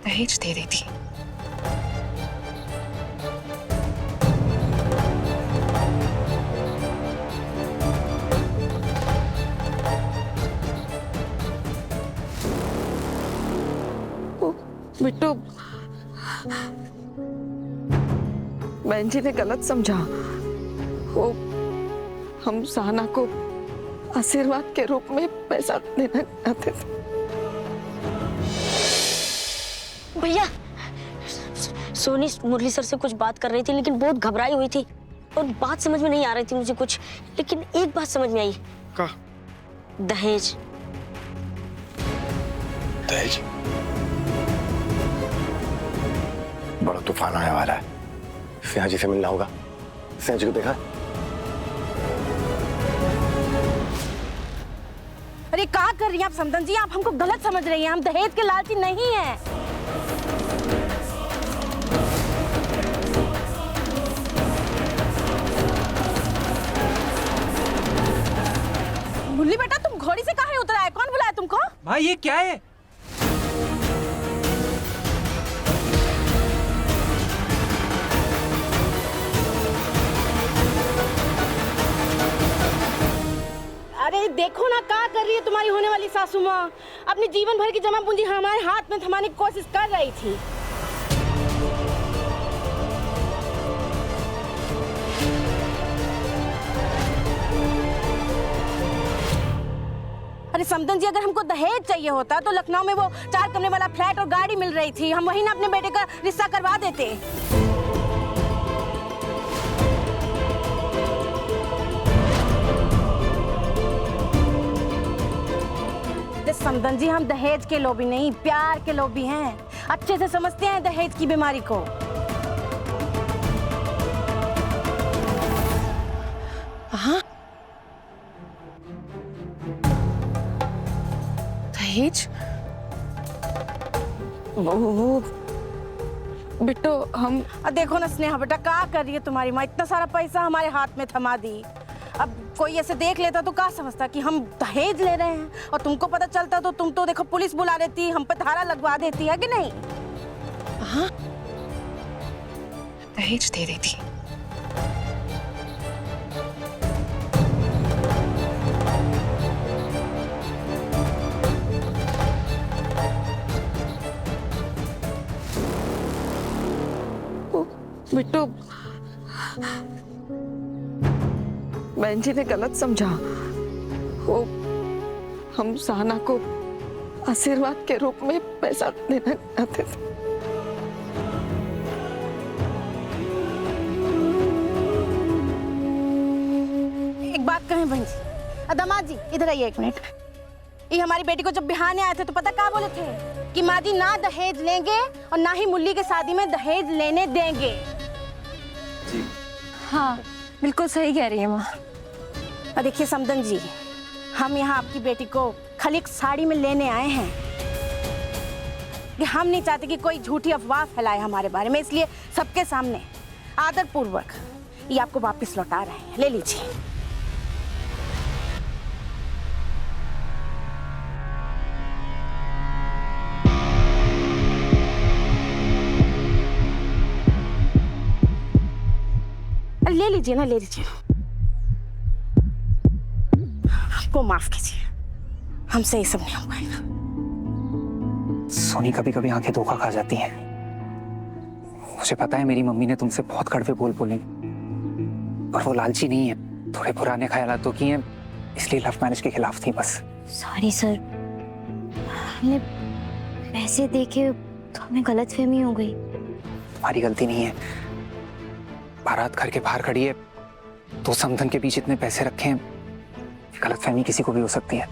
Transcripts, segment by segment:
दहेज दे देती। बिट्टू, बहन जी ने गलत समझा। वो हम सहाना को आशीर्वाद के रूप में पैसा देना चाहते थे। भैया, सोनी मुरली सर से कुछ बात कर रही थी लेकिन बहुत घबराई हुई थी और बात समझ में नहीं आ रही थी मुझे कुछ, लेकिन एक बात समझ में आई। क्या? दहेज। दहेज? बड़ा तूफान आने वाला है। सिंहा जी से मिलना होगा। सिंहा जी को देखा? अरे क्या कर रही हैं आप समदन जी? आप हमको गलत समझ रही हैं। हम दहेज के लालची नहीं हैं। मुरली बेटा, तुम घोड़ी से काहे उतरा है? कौन बुलाया तुमको? भाई ये क्या है? अरे देखो ना क्या कर रही है तुम्हारी होने वाली सासू माँ। अपनी जीवन भर की जमा पूंजी हमारे हाथ में थमाने की कोशिश कर रही थी। अरे समदन जी, अगर हमको दहेज चाहिए होता तो लखनऊ में वो 4 कमरे वाला फ्लैट और गाड़ी मिल रही थी, हम वहीं ना अपने बेटे का रिश्ता करवा देते। समदन जी, हम दहेज के लोभी नहीं, प्यार के लोभी हैं। अच्छे से समझते हैं दहेज की बीमारी को। हाँ, दहेज? वो बिट्टू, हम देखो ना स्नेहा बेटा, क्या कर रही है तुम्हारी माँ? इतना सारा पैसा हमारे हाथ में थमा दी। अब कोई ऐसे देख लेता तो क्या समझता कि हम दहेज ले रहे हैं, और तुमको पता चलता तो तुम तो देखो पुलिस बुला देती, हम पे धारा लगवा देती, है कि नहीं? हाँ, दहेज दे देती। बिट्टू, बहन जी ने गलत समझा। वो हम सहाना को आशीर्वाद के रूप में पैसा देना चाहते थे। एक बात कहें बहन जी, दामाद जी इधर आइए 1 मिनट। ये हमारी बेटी को जब बिहाने आए थे तो पता क्या बोले थे कि माँ जी ना दहेज लेंगे और ना ही मुल्ली के शादी में दहेज लेने देंगे। जी हाँ, बिल्कुल सही कह रही है माँ। और देखिए समदन जी, हम यहाँ आपकी बेटी को खाली एक साड़ी में लेने आए हैं कि हम नहीं चाहते कि कोई झूठी अफवाह फैलाए हमारे बारे में, इसलिए सबके सामने आदर पूर्वक ये आपको वापस लौटा रहे हैं। ले लीजिए। ले लीजिए ना, ले लीजिए। हमको माफ कीजिए, हमसे ये सब नहीं हो पाएगा। सोनी कभी कभी आंखें धोखा खा जाती हैं। मुझे पता है मेरी मम्मी ने तुमसे बहुत कड़वे बोल बोले, और वो लालची नहीं है, थोड़े पुराने ख्यालातों की है, इसलिए लव मैरिज के खिलाफ थी बस। सॉरी सर, हमने पैसे देके तो हमें गलतफहमी हो गई। तुम्हारी गलती नहीं है। बारात घर के बाहर खड़ी है, 2 समधन के बीच इतने पैसे रखे हैं, गलतफहमी किसी को भी हो सकती है।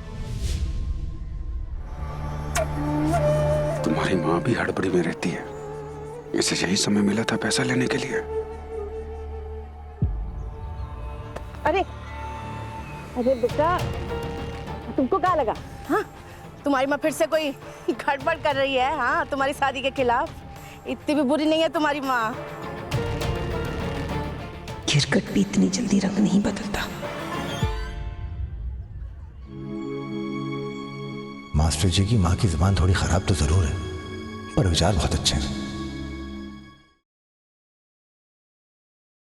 तुम्हारी माँ भी हड़बड़ी में रहती है, इसे यही समय मिला था पैसा लेने के लिए। अरे अरे बेटा, तुमको क्या लगा? हाँ, तुम्हारी माँ फिर से कोई गड़बड़ कर रही है? हाँ, तुम्हारी शादी के खिलाफ। इतनी भी बुरी नहीं है तुम्हारी माँ। गिरकट भी इतनी जल्दी रंग नहीं बदलता। मास्टर जी की माँ की जुबान थोड़ी खराब तो जरूर है, पर विचार बहुत अच्छे हैं।